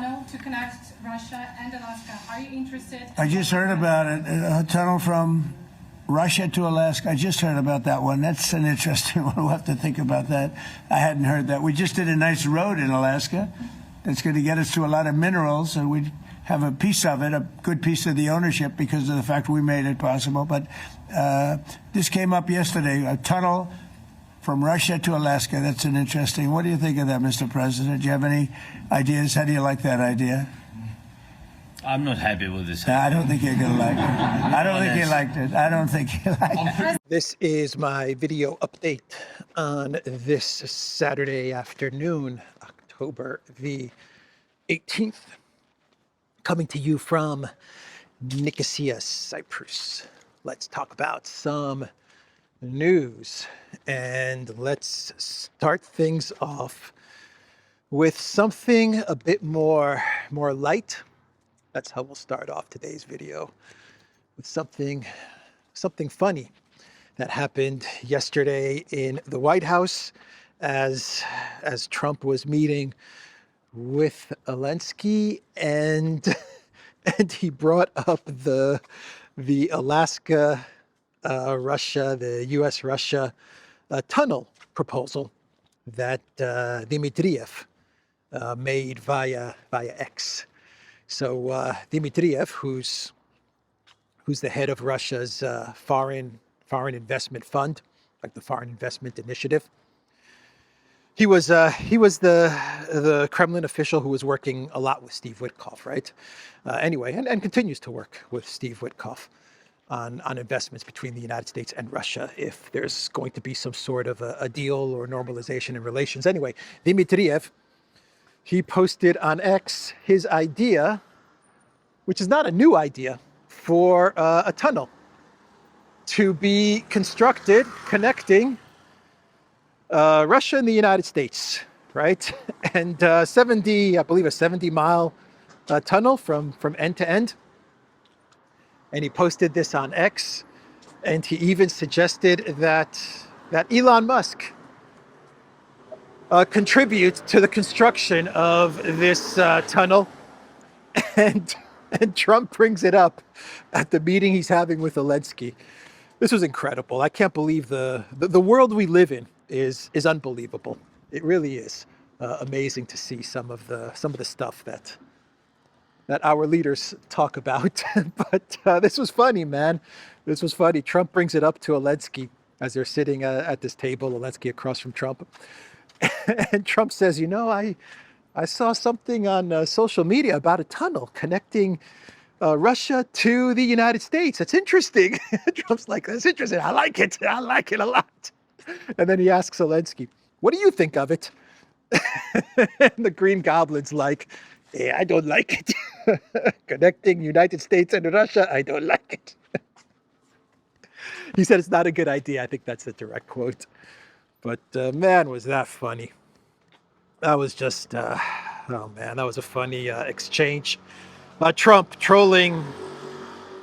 tunnel to connect Russia and Alaska. Are you interested? I just heard about it. A tunnel from Russia to Alaska. I just heard about that one. That's an interesting one. We'll have to think about that. I hadn't heard that. We just did a nice road in Alaska that's going to get us to a lot of minerals, and we have a piece of it, a good piece of the ownership because of the fact we made it possible. But this came up yesterday, a tunnel from Russia to Alaska. That's an interesting. What do you think of that, Mr. President? Do you have any ideas? How do you like that idea? I'm not happy with this. I don't think you're going to like it. I don't think you liked it. I don't think you liked it. This is my video update on this Saturday afternoon, October the 18th. Coming to you from Nicosia, Cyprus. Let's talk about some news. And let's start things off with something a bit more light. That's how we'll start off today's video, with something funny that happened yesterday in the White House as Trump was meeting with Zelensky, and he brought up the Alaska Russia, the U.S. Russia tunnel proposal that Dmitriev made via X. So Dmitriev, who's the head of Russia's foreign investment fund, like the Foreign Investment Initiative, he was the Kremlin official who was working a lot with Steve Witkoff, right? Anyway, and continues to work with Steve Witkoff on investments between the United States and Russia if there's going to be some sort of a deal or normalization in relations. Anyway, Dmitriev, he posted on X his idea, which is not a new idea, for a tunnel to be constructed connecting Russia and the United States, right? And I believe a 70-mile tunnel from end to end. And he posted this on X, and he even suggested that Elon Musk contribute to the construction of this tunnel. And Trump brings it up at the meeting he's having with Zelensky. This was incredible. I can't believe the world we live in is unbelievable. It really is amazing to see some of the stuff that our leaders talk about. But this was funny, man. This was funny. Trump brings it up to Zelensky as they're sitting at this table, Zelensky across from Trump. And Trump says, I saw something on social media about a tunnel connecting Russia to the United States. That's interesting. Trump's like, that's interesting. I like it a lot. And then he asks Zelensky, what do you think of it? And the Green Goblin's like, yeah, I don't like it. Connecting United States and Russia, I don't like it. He said it's not a good idea. I think that's a direct quote. But man, was that funny. That was just, oh man, that was a funny exchange. Trump trolling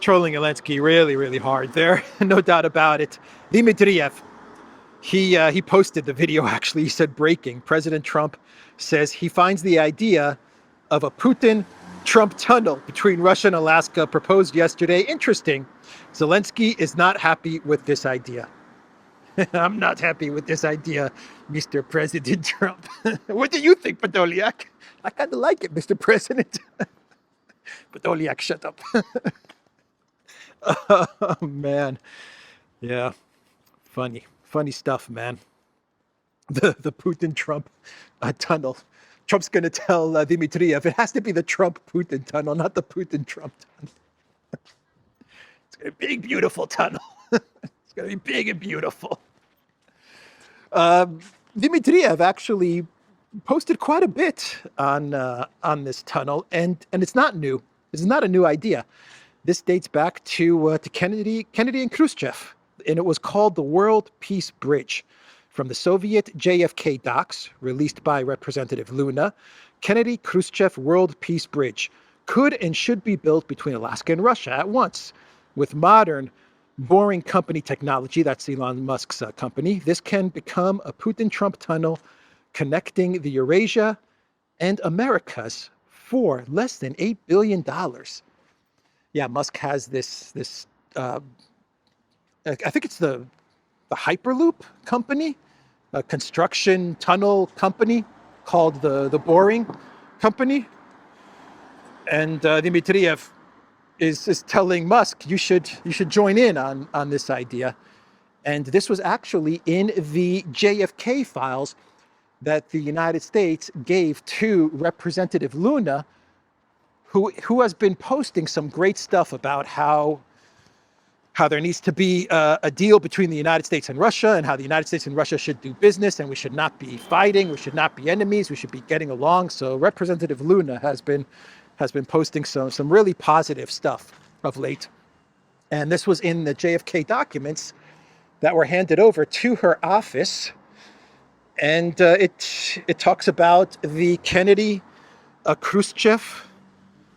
Zelensky really, really hard there. No doubt about it. Dmitriev, he posted the video, actually. He said, breaking. President Trump says he finds the idea of a Putin-Trump tunnel between Russia and Alaska proposed yesterday interesting. Zelensky is not happy with this idea. I'm not happy with this idea, Mr. President Trump. What do you think, Podolyak? I kind of like it, Mr. President. Podolyak, shut up. Oh, man. Yeah. Funny stuff, man. The Putin-Trump tunnel. Trump's going to tell Dmitriev, it has to be the Trump-Putin tunnel, not the Putin-Trump tunnel. It's going to be a big, beautiful tunnel. It's going to be big and beautiful. Dmitriev actually posted quite a bit on this tunnel, and it's not new. This is not a new idea. This dates back to Kennedy and Khrushchev, and it was called the World Peace Bridge. From the Soviet JFK docs, released by Representative Luna, Kennedy-Khrushchev World Peace Bridge could and should be built between Alaska and Russia at once. With modern Boring Company technology, that's Elon Musk's company, this can become a Putin-Trump tunnel connecting the Eurasia and Americas for less than $8 billion. Yeah, Musk has this I think it's the Hyperloop company, a construction tunnel company called the Boring Company. And Dmitriev is telling Musk, you should join in on this idea. And this was actually in the JFK files that the United States gave to Representative Luna, who has been posting some great stuff about how there needs to be a deal between the United States and Russia, and how the United States and Russia should do business, and we should not be fighting, we should not be enemies, we should be getting along. So Representative Luna has been posting some really positive stuff of late. And this was in the JFK documents that were handed over to her office. And it talks about the Kennedy Khrushchev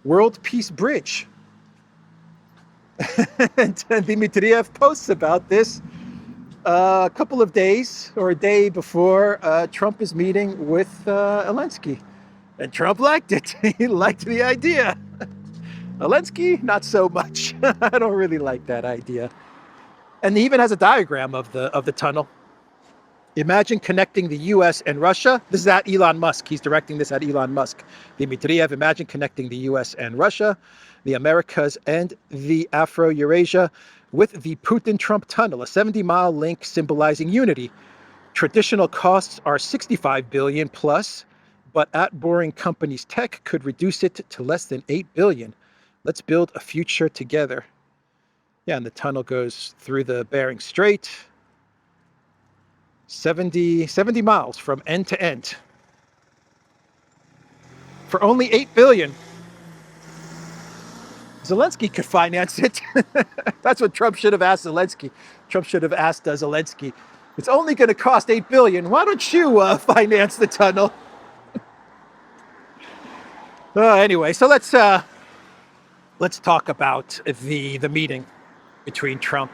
World Peace Bridge. And Dmitriev posts about this a couple of days or a day before Trump is meeting with Zelensky. And Trump liked it. He liked the idea. Zelensky, not so much. I don't really like that idea. And he even has a diagram of the tunnel. Imagine connecting the US and Russia. This is at Elon Musk. He's directing this at Elon Musk. Dmitriev, imagine connecting the US and Russia, the Americas, and the Afro-Eurasia with the Putin-Trump tunnel, a 70-mile link symbolizing unity. Traditional costs are $65 billion plus, but at Boring Company's tech could reduce it to less than $8 billion. Let's build a future together. Yeah, and the tunnel goes through the Bering Strait. 70 miles from end to end. For only $8 billion. Zelensky could finance it. That's what Trump should have asked Zelensky. Trump should have asked Zelensky, it's only going to cost $8 billion. Why don't you finance the tunnel? Anyway, so let's talk about the meeting between Trump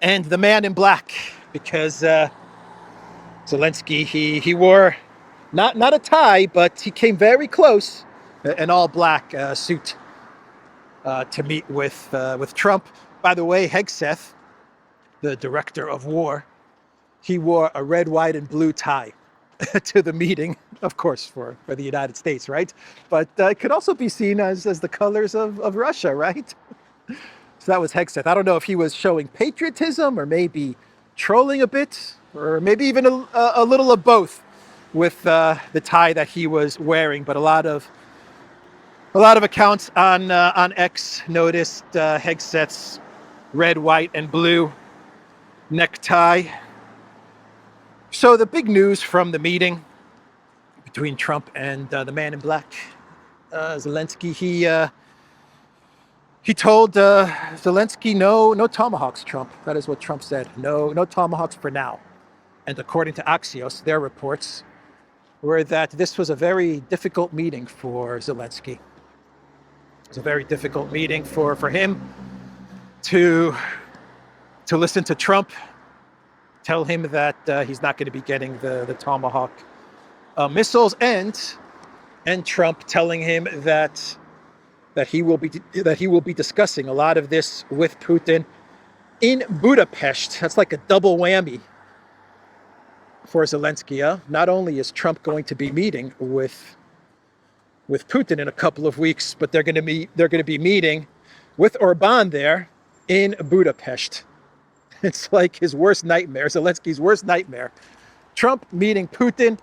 and the man in black, because Zelensky, he wore not a tie, but he came very close, an all black suit to meet with Trump. By the way, Hegseth, the director of war, he wore a red, white, and blue tie to the meeting, of course, for the United States, right? But it could also be seen as the colors of Russia, right? So that was Hegseth. I don't know if he was showing patriotism or maybe trolling a bit, or maybe even a little of both with the tie that he was wearing. But a lot of accounts on X noticed Hegseth's red, white, and blue necktie. So the big news from the meeting between Trump and the man in black, Zelensky, he told Zelensky, no Tomahawks, Trump. That is what Trump said. No Tomahawks for now. And according to Axios, their reports were that this was a very difficult meeting for Zelensky. It was a very difficult meeting for him to listen to Trump tell him that he's not going to be getting the Tomahawk missiles, and Trump telling him that he will be discussing a lot of this with Putin in Budapest. That's like a double whammy for Zelensky. Not only is Trump going to be meeting with Putin in a couple of weeks, but they're going to be meeting with Orban there in Budapest. It's like his worst nightmare, Zelensky's worst nightmare. Trump meeting Putin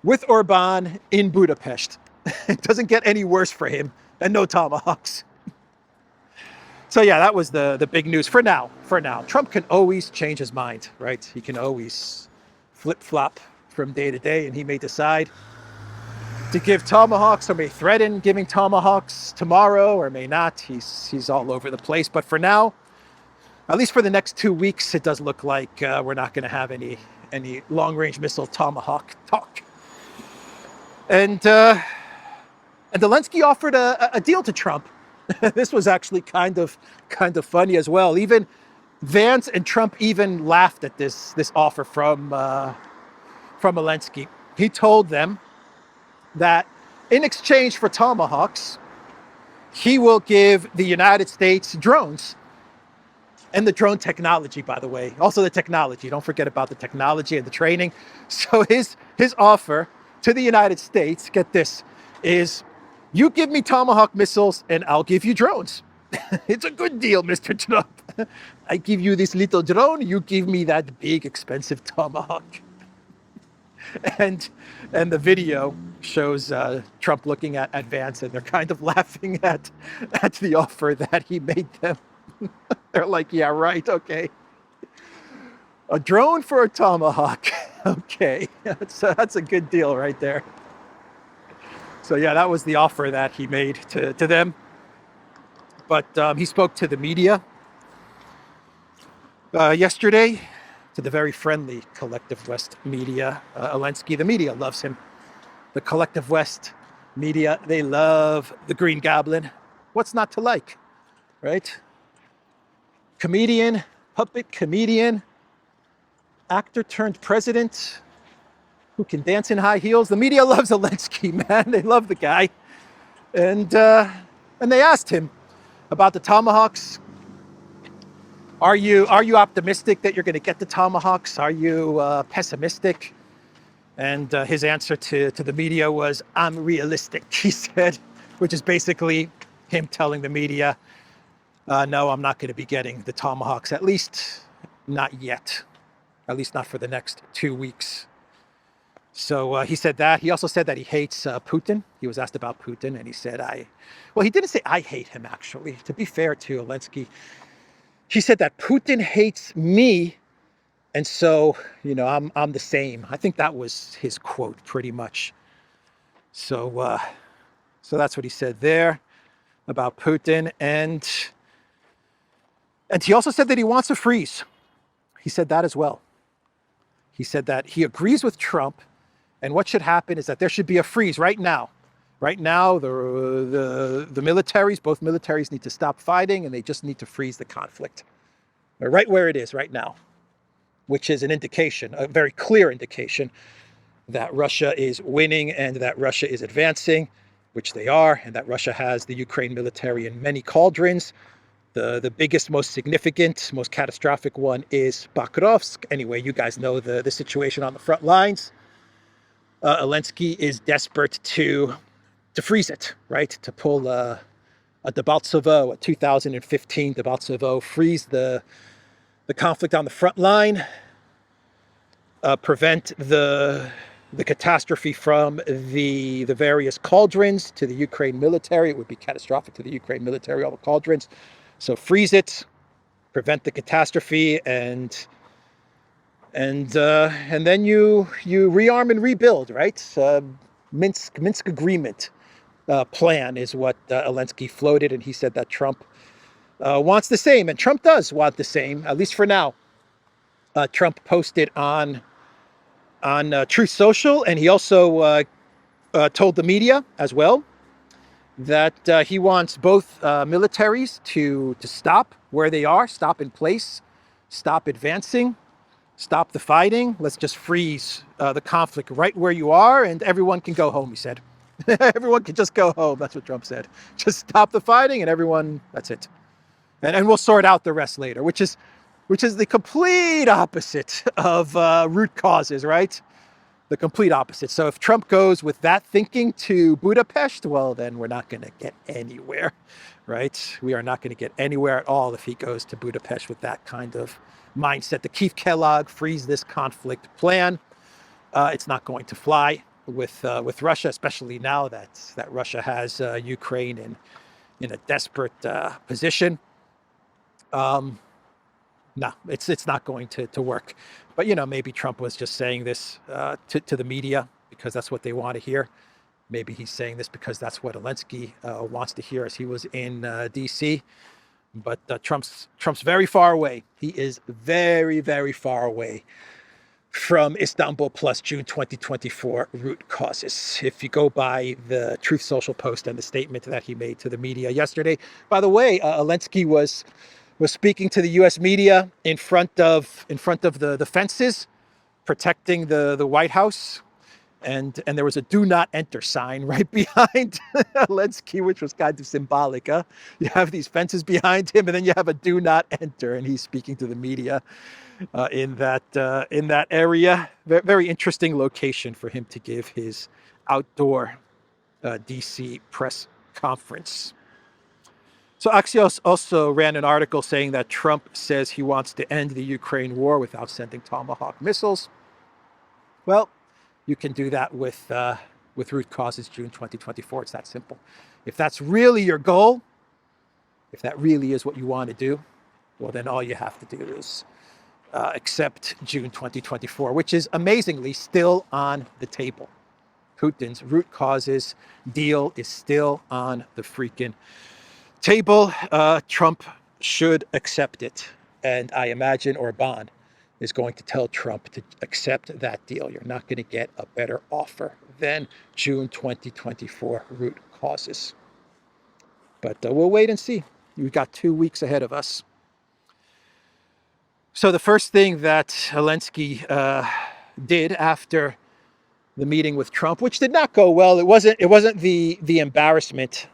with Orban in Budapest. It doesn't get any worse for him than no Tomahawks. So yeah, that was the big news for now. Trump can always change his mind, right? He can always flip-flop from day to day, and he may decide to give Tomahawks, or may threaten giving Tomahawks tomorrow, or may not. He's all over the place. But for now, at least for the next 2 weeks, it does look like we're not going to have any long-range missile Tomahawk talk. And Zelensky offered a deal to Trump. This was actually kind of funny as well. Even Vance and Trump even laughed at this offer from Zelensky. He told them that in exchange for Tomahawks, he will give the United States drones. And the drone technology, by the way, also the technology. Don't forget about the technology and the training. So his offer to the United States, get this, is you give me Tomahawk missiles and I'll give you drones. It's a good deal, Mr. Trump. I give you this little drone, you give me that big, expensive Tomahawk. And the video shows Trump looking at Vance, and they're kind of laughing at the offer that he made them. They're like, yeah, right, okay. A drone for a Tomahawk. Okay, that's a good deal right there. So yeah, that was the offer that he made to them. But he spoke to the media yesterday, to the very friendly Collective West media. Zelensky, the media loves him. The Collective West media, they love the Green Goblin. What's not to like, right? Comedian, puppet comedian, actor turned president who can dance in high heels. The media loves Zelensky, man. They love the guy. And they asked him about the Tomahawks. Are you optimistic that you're going to get the Tomahawks? Are you pessimistic? And his answer to the media was, I'm realistic, he said, which is basically him telling the media, no, I'm not going to be getting the Tomahawks, at least not yet, at least not for the next 2 weeks. So he said that. He also said that he hates Putin. He was asked about Putin, and he said, well, he didn't say I hate him, actually. To be fair to Zelensky, he said that Putin hates me, and so, you know, I'm the same. I think that was his quote, pretty much. So that's what he said there about Putin, and he also said that he wants a freeze. He said that as well. He said that he agrees with Trump, and what should happen is that there should be a freeze right now. Right now, the militaries, both militaries need to stop fighting, and they just need to freeze the conflict. Right where it is right now, which is an indication, a very clear indication, that Russia is winning and that Russia is advancing, which they are, and that Russia has the Ukraine military in many cauldrons. The biggest, most significant, most catastrophic one is Pokrovsk. Anyway, you guys know the situation on the front lines. Zelensky is desperate to freeze it, right? To pull a Debaltsevo, a 2015 Debaltsevo, freeze the conflict on the front line, prevent the catastrophe from the various cauldrons to the Ukraine military. It would be catastrophic to the Ukraine military, all the cauldrons. So freeze it, prevent the catastrophe, and then you rearm and rebuild, right? Minsk agreement plan is what Zelensky floated, and he said that Trump wants the same, and Trump does want the same, at least for now. Trump posted on Truth Social, and he also told the media as well that he wants both militaries to stop where they are, stop in place, stop advancing, stop the fighting. Let's just freeze the conflict right where you are, and everyone can go home, he said. Everyone can just go home. That's what Trump said. Just stop the fighting, and everyone, that's it. And we'll sort out the rest later, which is the complete opposite of root causes, right? The complete opposite. So if Trump goes with that thinking to Budapest, well, then we're not going to get anywhere, right? We are not going to get anywhere at all if he goes to Budapest with that kind of mindset. The Keith Kellogg freeze this conflict plan, it's not going to fly with Russia, especially now that Russia has Ukraine in a desperate position. No, it's not going to work. But, you know, maybe Trump was just saying this to the media because that's what they want to hear. Maybe he's saying this because that's what Zelensky wants to hear as he was in D.C. But Trump's very far away. He is very, very far away from Istanbul Plus June 2024 root causes. If you go by the Truth Social post and the statement that he made to the media yesterday. By the way, Zelensky was speaking to the U.S. media in front of the fences protecting the White House. And there was a "Do not enter" sign right behind Zelensky, which was kind of symbolic. Huh? You have these fences behind him, and then you have a "Do not enter," and he's speaking to the media in that area. Very interesting location for him to give his outdoor DC press conference. So Axios also ran an article saying that Trump says he wants to end the Ukraine war without sending Tomahawk missiles. Well, you can do that with root causes June 2024. It's that simple. If that's really your goal, if that really is what you want to do, well, then all you have to do is accept June 2024, which is amazingly still on the table. Putin's root causes deal is still on the freaking table. Trump should accept it. And I imagine Orban is going to tell Trump to accept that deal. You're not going to get a better offer than June 2024 root causes. But we'll wait and see. We've got 2 weeks ahead of us. So the first thing that Zelensky did after the meeting with Trump, which did not go well, it wasn't the embarrassment,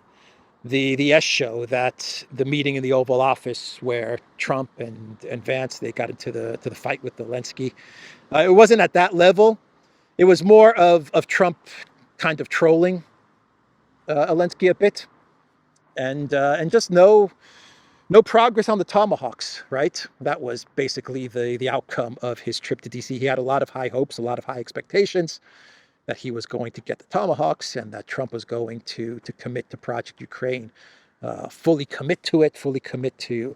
the S show that the meeting in the Oval Office where Trump and Vance, they got into the fight with Zelensky. It wasn't at that level. It was more of Trump kind of trolling Zelensky a bit, and just no progress on the Tomahawks, right? That was basically the outcome of his trip to DC. He had a lot of high hopes, a lot of high expectations that he was going to get the Tomahawks and that Trump was going to commit to Project Ukraine, fully commit to it, fully commit to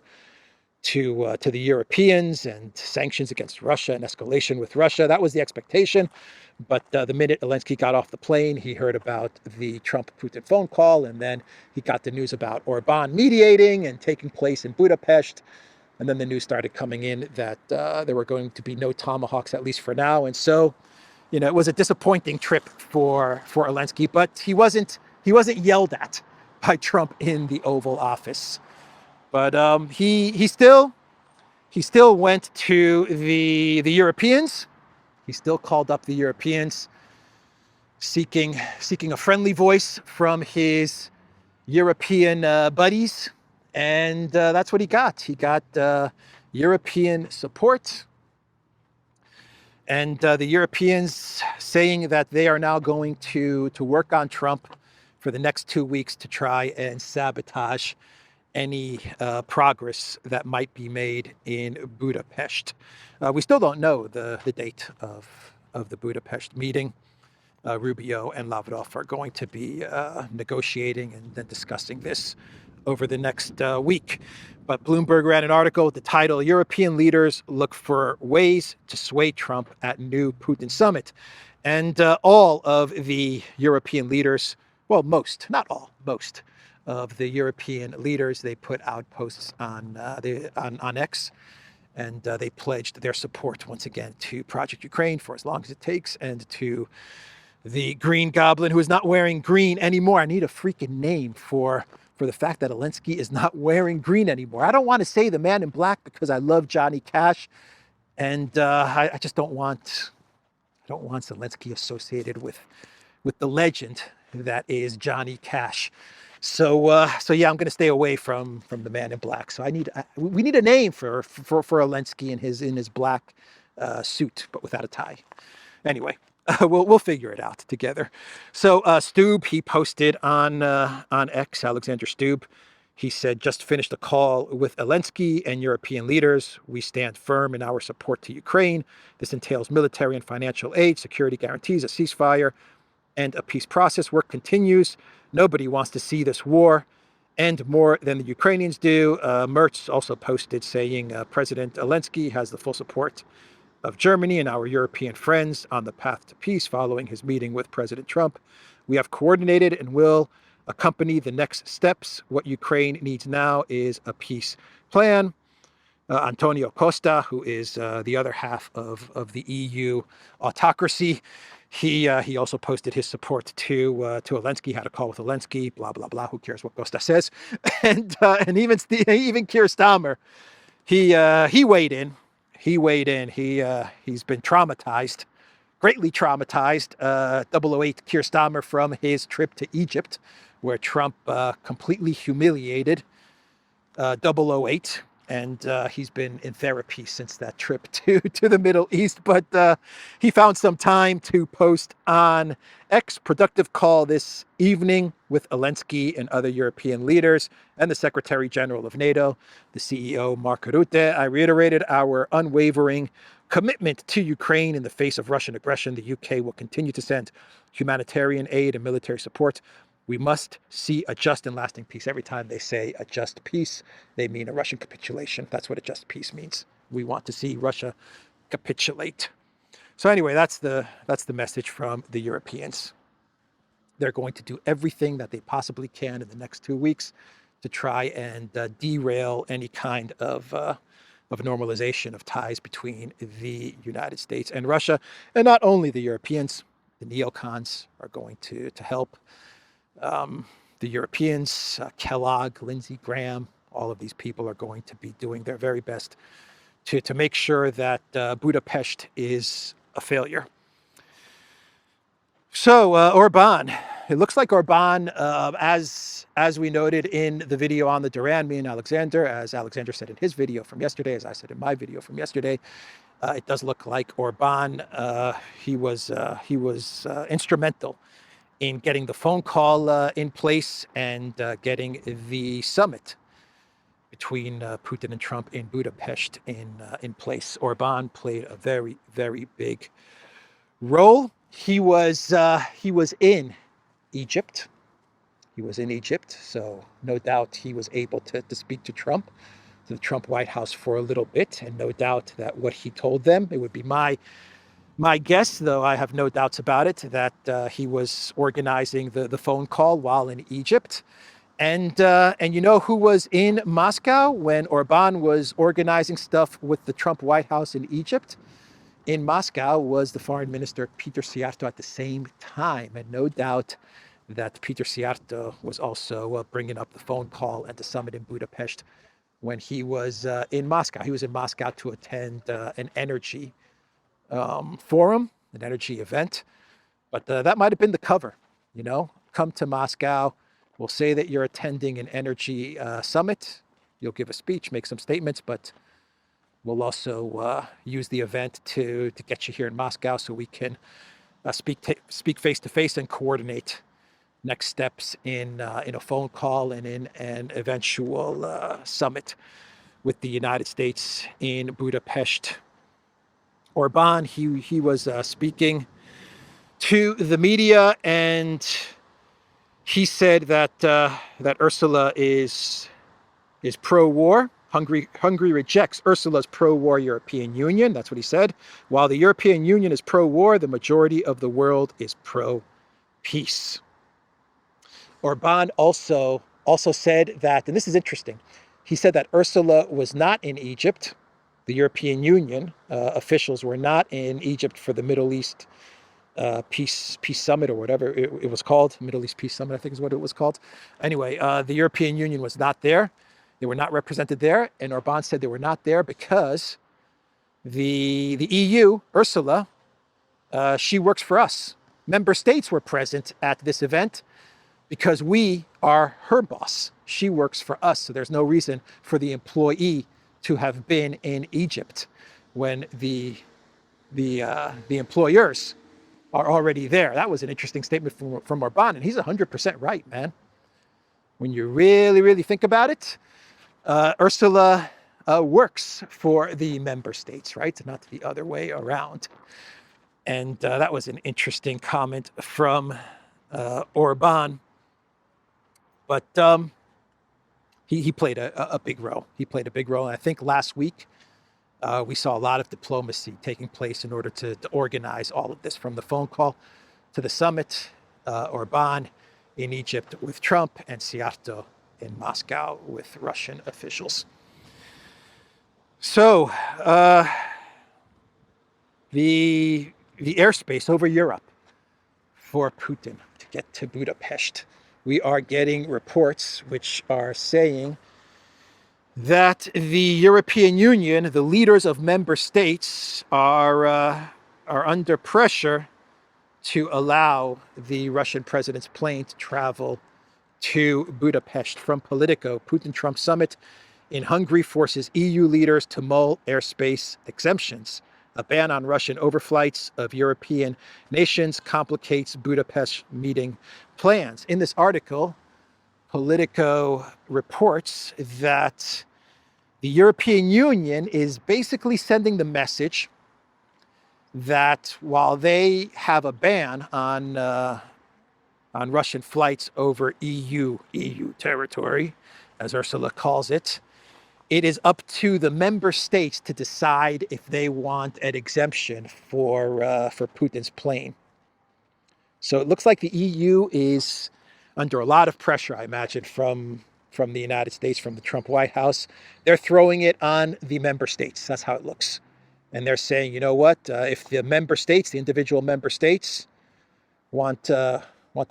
the Europeans and sanctions against Russia and escalation with Russia. That was the expectation. But the minute Zelensky got off the plane, he heard about the Trump-Putin phone call, and then he got the news about Orban mediating and taking place in Budapest. And then the news started coming in that there were going to be no Tomahawks, at least for now. And so, it was a disappointing trip for Zelensky, but he wasn't yelled at by Trump in the Oval Office. But he still went to the Europeans. He still called up the Europeans, seeking a friendly voice from his European buddies, and that's what he got. He got European support, and the Europeans saying that they are now going to work on Trump for the next 2 weeks to try and sabotage any progress that might be made in Budapest. We still don't know the date of the Budapest meeting. Rubio and Lavrov are going to be negotiating and then discussing this over the next week. But Bloomberg ran an article with the title, "European Leaders Look for Ways to Sway Trump at New Putin Summit." And all of the European leaders, well, most, not all, most of the European leaders, they put out posts on X, and they pledged their support once again to Project Ukraine for as long as it takes, and to the Green Goblin, who is not wearing green anymore. I need a freaking name for the fact that Zelensky is not wearing green anymore. I don't want to say the Man in Black because I love Johnny Cash, and I just don't want Zelensky associated with the legend that is Johnny Cash. So yeah, I'm going to stay away from the Man in Black. So we need a name for Zelensky in his black suit, but without a tie. Anyway, we'll figure it out together. So Stube, he posted on X, Alexander Stube. He said, "Just finished a call with Zelensky and European leaders. We stand firm in our support to Ukraine. This entails military and financial aid, security guarantees, a ceasefire, and a peace process. Work continues. Nobody wants to see this war end more than the Ukrainians do." Mertz also posted saying, "President Zelensky has the full support of Germany and our European friends on the path to peace following his meeting with President Trump. We have coordinated and will accompany the next steps. What Ukraine needs now is a peace plan." Antonio Costa, who is the other half of the EU autocracy, he also posted his support to Zelensky. Had a call with Zelensky. Blah blah blah. Who cares what Costa says? And even Keir Starmer, he weighed in. He's been traumatized, greatly traumatized. 008 Keir Starmer from his trip to Egypt, where Trump completely humiliated 008. And he's been in therapy since that trip to the Middle East. But he found some time to post on X, productive call this evening with Zelensky and other European leaders and the Secretary General of NATO, the CEO, Mark Rutte. I reiterated our unwavering commitment to Ukraine in the face of Russian aggression. The UK will continue to send humanitarian aid and military support. We must see a just and lasting peace. Every time they say a just peace, they mean a Russian capitulation. That's what a just peace means. We want to see Russia capitulate. So anyway, that's the message from the Europeans. They're going to do everything that they possibly can in the next 2 weeks to try and derail any kind of normalization of ties between the United States and Russia. And not only the Europeans, the neocons are going to help. The Europeans, Kellogg, Lindsey Graham, all of these people are going to be doing their very best to make sure that Budapest is a failure. So Orban, it looks like Orban, as we noted in the video on the Duran, me and Alexander, as Alexander said in his video from yesterday, as I said in my video from yesterday, it does look like Orban, he was instrumental in getting the phone call in place and getting the summit between Putin and Trump in Budapest in place. Orban played a very, very big role. He was in Egypt. He was in Egypt, so no doubt he was able to speak to Trump, to the Trump White House for a little bit, and no doubt that what he told them, it would be my guess, though I have no doubts about it, that he was organizing the phone call while in Egypt. And you know who was in Moscow when Orban was organizing stuff with the Trump White House in Egypt? In Moscow was the foreign minister, Peter Siarto, at the same time. And no doubt that Peter Siarto was also bringing up the phone call at the summit in Budapest when he was in Moscow. He was in Moscow to attend an energy forum, an energy event, but that might have been the cover. You know, come to Moscow, we'll say that you're attending an energy summit, you'll give a speech, make some statements, but we'll also use the event to get you here in Moscow so we can speak face to face and coordinate next steps in a phone call and in an eventual summit with the United States in Budapest. Orban, he was speaking to the media, and he said that Ursula is pro-war. Hungary rejects Ursula's pro-war European Union. That's what he said. While the European Union is pro-war, the majority of the world is pro-peace. Orban also said that, and this is interesting, he said that Ursula was not in Egypt. The European Union officials were not in Egypt for the Middle East Peace Summit, or whatever it was called. Middle East Peace Summit, I think is what it was called. Anyway, the European Union was not there. They were not represented there. And Orban said they were not there because the EU, Ursula, she works for us. Member states were present at this event because we are her boss. She works for us. So there's no reason for the employee to have been in Egypt when the employers are already there. That was an interesting statement from Orban, and he's 100% right, man. When you really, really think about it, Ursula works for the member states, right? Not the other way around. And that was an interesting comment from Orban. But he played a big role. He played a big role. And I think last week we saw a lot of diplomacy taking place in order to organize all of this, from the phone call to the summit, Orban in Egypt with Trump, and Siarto in Moscow with Russian officials. So the airspace over Europe for Putin to get to Budapest. We are getting reports which are saying that the European Union, the leaders of member states, are are under pressure to allow the Russian president's plane to travel to Budapest. From Politico, Putin-Trump summit in Hungary forces EU leaders to mull airspace exemptions. A ban on Russian overflights of European nations complicates Budapest meeting plans. In this article, Politico reports that the European Union is basically sending the message that while they have a ban on Russian flights over EU territory, as Ursula calls it, it is up to the member states to decide if they want an exemption for Putin's plane. So it looks like the EU is under a lot of pressure, I imagine, from the United States, from the Trump White House. They're throwing it on the member states. That's how it looks. And they're saying, you know what, if the member states, the individual member states, want to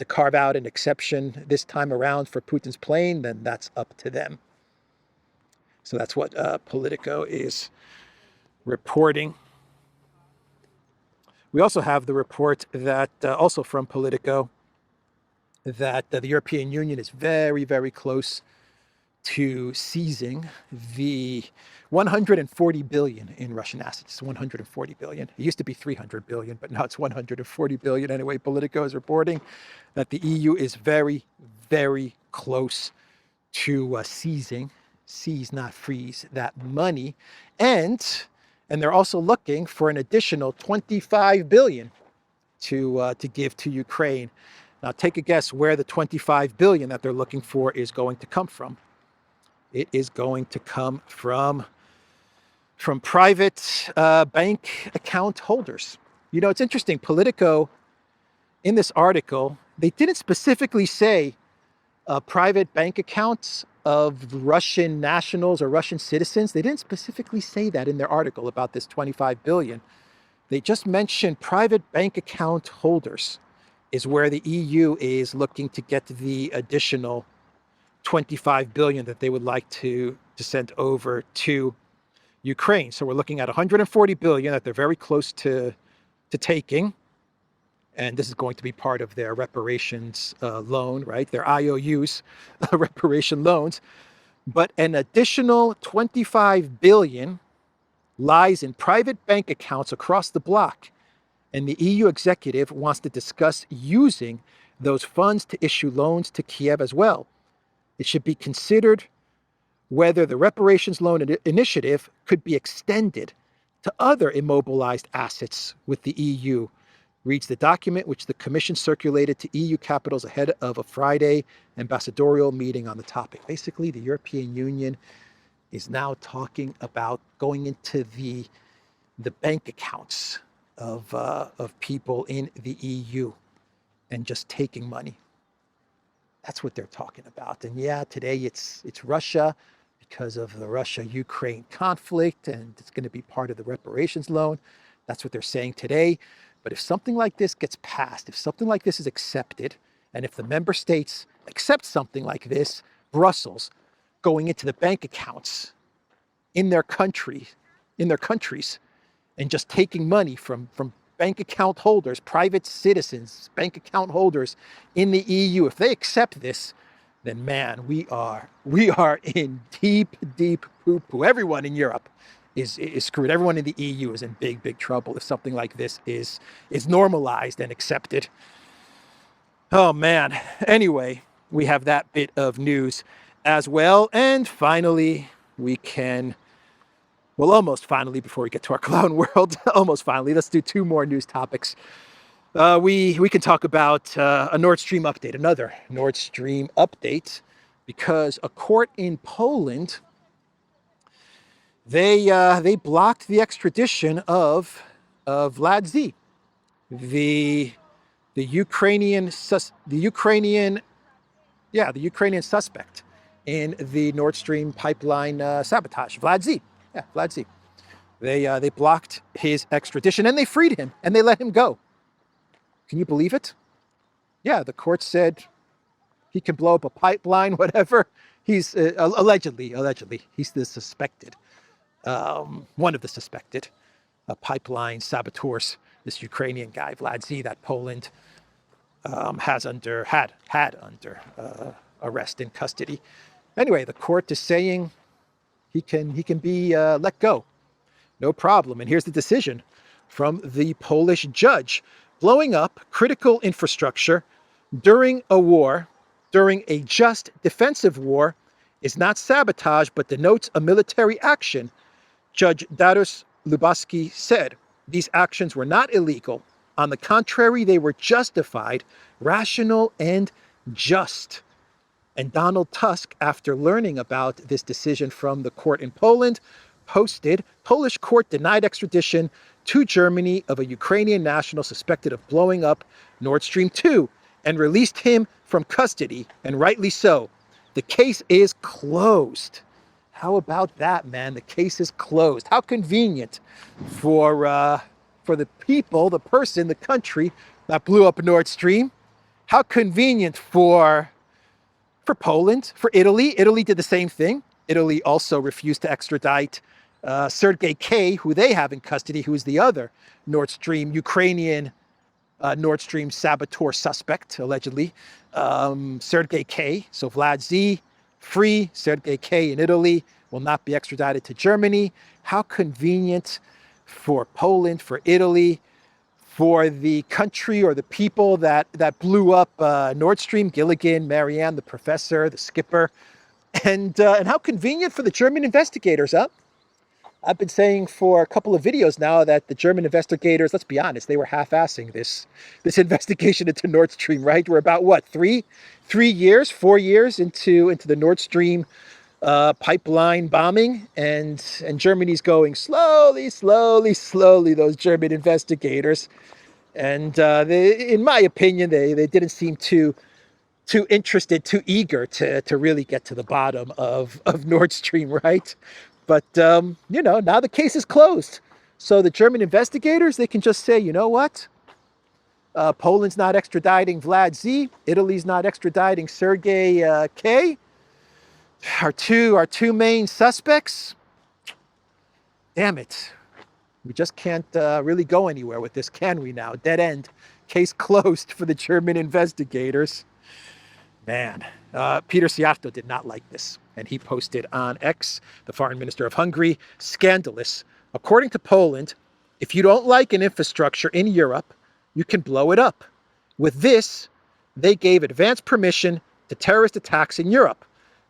carve out an exception this time around for Putin's plane, then that's up to them. So that's what Politico is reporting. We also have the report that, also from Politico, that the European Union is very, very close to seizing the 140 billion in Russian assets. 140 billion. It used to be 300 billion, but now it's 140 billion. Anyway, Politico is reporting that the EU is very, very close to seize, not freeze, that money. And they're also looking for an additional 25 billion to give to Ukraine. Now, take a guess where the 25 billion that they're looking for is going to come from. It is going to come from private bank account holders. You know, it's interesting. Politico, in this article, they didn't specifically say private bank accounts of Russian nationals or Russian citizens. They didn't specifically say that in their article about this 25 billion. They just mentioned private bank account holders is where the EU is looking to get the additional 25 billion that they would like to send over to Ukraine. So we're looking at 140 billion that they're very close to taking. And this is going to be part of their reparations loan, right? Their IOUs, reparation loans. But an additional 25 billion lies in private bank accounts across the bloc. And the EU executive wants to discuss using those funds to issue loans to Kiev as well. It should be considered whether the reparations loan initiative could be extended to other immobilized assets with the EU, reads the document which the Commission circulated to EU capitals ahead of a Friday ambassadorial meeting on the topic. Basically, the European Union is now talking about going into the bank accounts of people in the EU and just taking money. That's what they're talking about. And yeah, today it's Russia because of the Russia-Ukraine conflict, and it's going to be part of the reparations loan. That's what they're saying today. But if something like this gets passed, if something like this is accepted, and if the member states accept something like this, Brussels going into the bank accounts in their countries, and just taking money from bank account holders, private citizens, bank account holders in the EU, if they accept this, then man, we are in deep poo-poo. Everyone in Europe is screwed. Everyone in the EU is in big trouble if something like this is normalized and accepted. Oh man. Anyway, we have that bit of news as well. And finally, almost finally, before we get to our clown world, almost finally, let's do two more news topics. We can talk about a Nord Stream update, another Nord Stream update, because a court in Poland, they blocked the extradition of Vlad Z, the Ukrainian suspect in the Nord Stream pipeline sabotage. Vlad Z. Yeah, Vlad Z. They blocked his extradition and they freed him and they let him go. Can you believe it? Yeah, the court said he can blow up a pipeline, whatever. He's allegedly, he's the suspected, one of the suspected pipeline saboteurs this Ukrainian guy, Vlad Z, that Poland had under arrest in custody. Anyway, the court is saying he can be let go, no problem. And here's the decision from the Polish judge: blowing up critical infrastructure during a war, during a just defensive war, is not sabotage, but denotes a military action. Judge Dariusz Lubaski said these actions were not illegal. On the contrary, they were justified, rational, and just. And Donald Tusk, after learning about this decision from the court in Poland, posted, Polish court denied extradition to Germany of a Ukrainian national suspected of blowing up Nord Stream 2 and released him from custody, and rightly so. The case is closed. How about that, man? The case is closed. How convenient for the people, the person, the country that blew up Nord Stream. How convenient for Poland, for Italy. Italy did the same thing. Italy also refused to extradite Sergei K., who they have in custody, who is the other Ukrainian Nord Stream saboteur suspect, allegedly. Sergei K., so Vlad Z, free. Sergei K. in Italy will not be extradited to Germany. How convenient for Poland, for Italy, for the country or the people that blew up Nord Stream, Gilligan, Marianne, the professor, the skipper, and how convenient for the German investigators, huh? I've been saying for a couple of videos now that the German investigators, let's be honest, they were half-assing this investigation into Nord Stream, right? We're about, what, 4 years into the Nord Stream pipeline bombing, and Germany's going slowly, those German investigators. And in my opinion, they didn't seem too interested, too eager to really get to the bottom of Nord Stream, right? But, now the case is closed. So the German investigators, they can just say, you know what? Poland's not extraditing Vlad Z. Italy's not extraditing Sergei K. Our two main suspects. Damn it. We just can't really go anywhere with this, can we now? Dead end. Case closed for the German investigators. Man, Peter Szijjártó did not like this. And he posted on X, the foreign minister of Hungary, scandalous. According to Poland, if you don't like an infrastructure in Europe, you can blow it up. With this, they gave advance permission to terrorist attacks in Europe.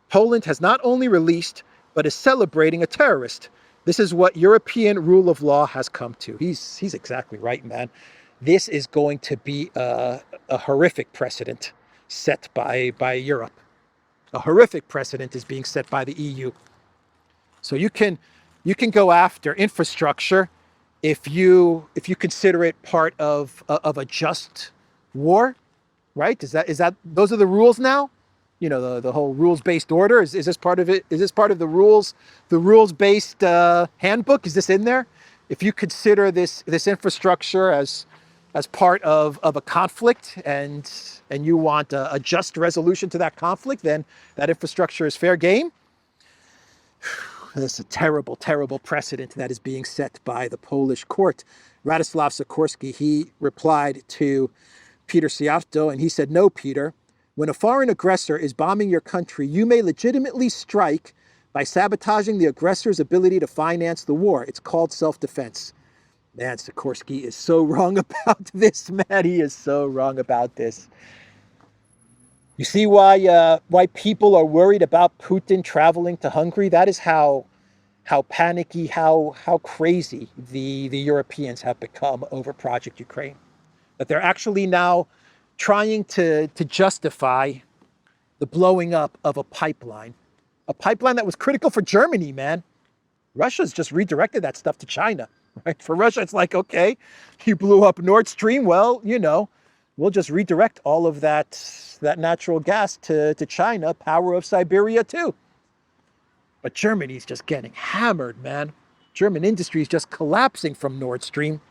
Poland has not only released, but is celebrating a terrorist. This is what European rule of law has come to. He's exactly right, man. This is going to be a horrific precedent set by Europe. A horrific precedent is being set by the EU. So you can go after infrastructure if you consider it part of a just war, right? Is that those are the rules now? You know, the whole rules-based order. Is this part of it? Is this part of the rules-based handbook? Is this in there? If you consider this infrastructure as part of a conflict and you want a just resolution to that conflict, then that infrastructure is fair game. That's a terrible, terrible precedent that is being set by the Polish court. Radoslaw Sikorski, he replied to Peter Szijjártó, and he said, "No, Peter, when a foreign aggressor is bombing your country, you may legitimately strike by sabotaging the aggressor's ability to finance the war. It's called self-defense." Man, Sikorski is so wrong about this, man. He is so wrong about this. You see why people are worried about Putin traveling to Hungary? That is how panicky, how crazy the Europeans have become over Project Ukraine. That they're actually now trying to justify the blowing up of a pipeline that was critical for Germany, man. Russia's just redirected that stuff to China, right? For Russia, it's like, okay, you blew up Nord Stream. Well, we'll just redirect all of that natural gas to China, power of Siberia too. But Germany's just getting hammered, man. German industry is just collapsing from Nord Stream.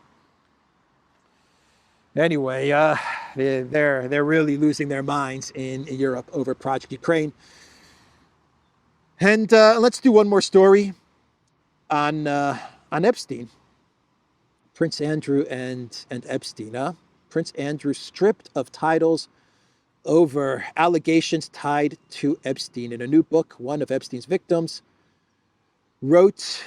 Anyway, they're really losing their minds in Europe over Project Ukraine. And let's do one more story on Epstein. Prince Andrew and Epstein, huh? Prince Andrew stripped of titles over allegations tied to Epstein. In a new book, one of Epstein's victims wrote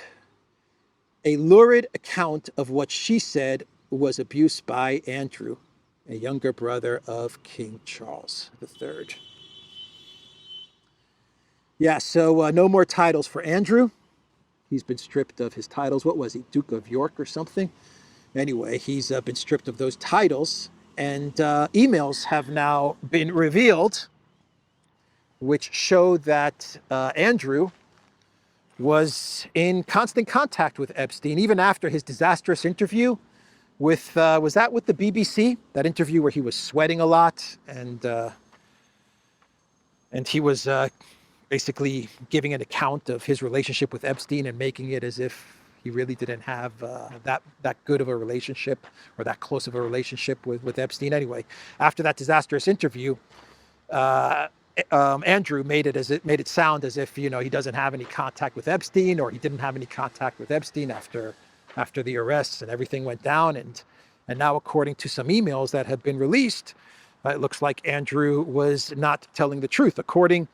a lurid account of what she said was abuse by Andrew, a younger brother of King Charles III. Yeah, so no more titles for Andrew. He's been stripped of his titles. What was he, Duke of York or something? Anyway, he's been stripped of those titles. And emails have now been revealed, which show that Andrew was in constant contact with Epstein, even after his disastrous interview with, was that with the BBC? That interview where he was sweating a lot and he was basically giving an account of his relationship with Epstein and making it as if he really didn't have that good of a relationship or that close of a relationship with Epstein. Anyway, after that disastrous interview, Andrew made it sound as if, you know, he doesn't have any contact with Epstein, or he didn't have any contact with Epstein after the arrests and everything went down. And now, according to some emails that have been released, it looks like Andrew was not telling the truth. According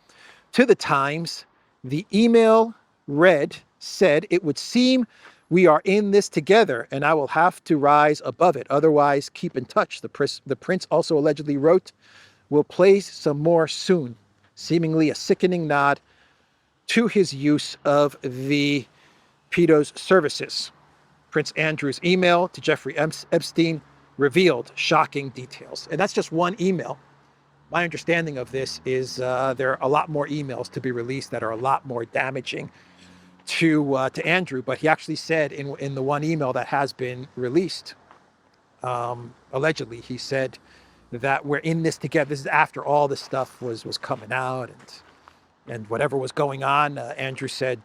to the Times, the email said, "It would seem we are in this together, and I will have to rise above it. Otherwise, keep in touch." The prince also allegedly wrote, "We'll play some more soon," seemingly a sickening nod to his use of the pedo's services. Prince Andrew's email to Jeffrey Epstein revealed shocking details. And that's just one email. My understanding of this is there are a lot more emails to be released that are a lot more damaging to Andrew. But he actually said in the one email that has been released, allegedly, he said that we're in this together. This is after all this stuff was coming out and whatever was going on. Andrew said,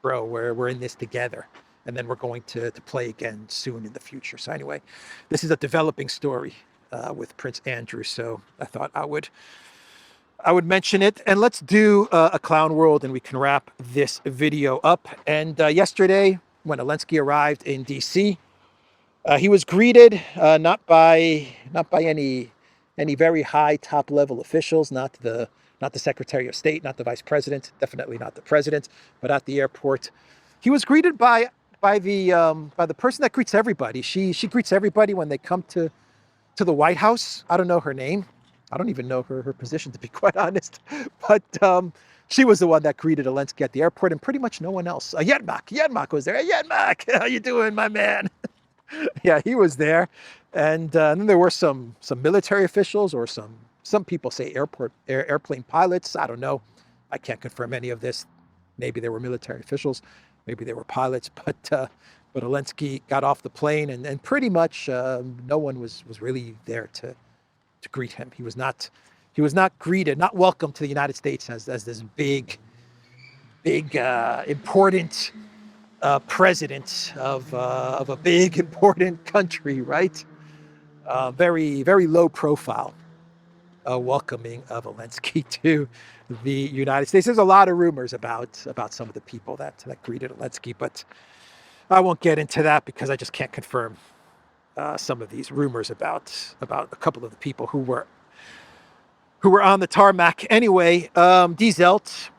"Bro, we're in this together, and then we're going to play again soon in the future." So anyway, this is a developing story with Prince Andrew. So I thought I would mention it. And let's do a clown world, and we can wrap this video up. And yesterday, when Zelensky arrived in D.C., he was greeted not by any very high top level officials, not the Secretary of State, not the Vice President, definitely not the President, but at the airport, he was greeted by the person that greets everybody. She greets everybody when they come to the White House. I don't know her name. I don't even know her position, to be quite honest. But she was the one that greeted Zelensky at the airport, and pretty much no one else. Yermak was there. Hey, Yermak, how you doing, my man? Yeah, he was there. And then there were some military officials, or some people say airplane pilots. I don't know. I can't confirm any of this. Maybe they were military officials, maybe they were pilots. But Zelensky got off the plane, and pretty much no one was really there to greet him. He was not greeted, not welcomed to the United States as this big important president of a big important country, right? Very, very low profile welcoming of Zelensky to the United States. There's a lot of rumors about some of the people that greeted Zelensky, but I won't get into that because I just can't confirm some of these rumors about a couple of the people who were on the tarmac. Anyway, Die Welt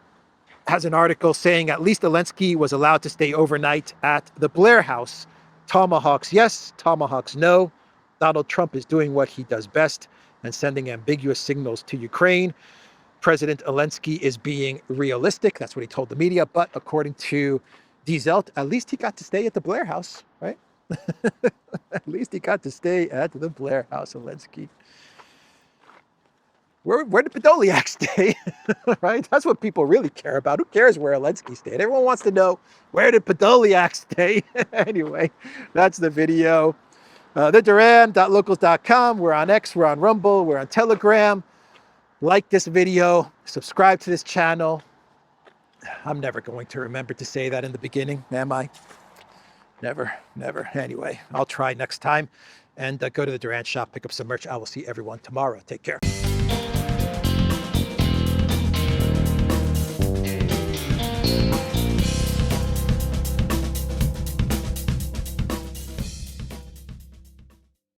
has an article saying at least Zelensky was allowed to stay overnight at the Blair House. Tomahawks yes, tomahawks no. Donald Trump is doing what he does best and sending ambiguous signals to Ukraine. President Zelensky is being realistic. That's what he told the media. But according to Die Welt, at least he got to stay at the Blair House, right? At least he got to stay at the Blair House, Zelensky. Where did Podolyak stay? Right? That's what people really care about. Who cares where Zelensky stayed? Everyone wants to know, where did Podolyak stay? Anyway, that's the video. ETHEREUM.locals.com. We're on X, we're on Rumble, we're on Telegram. Like this video, subscribe to this channel. I'm never going to remember to say that in the beginning, am I? Never. Anyway, I'll try next time. And go to the Durant shop, pick up some merch. I will see everyone tomorrow. Take care.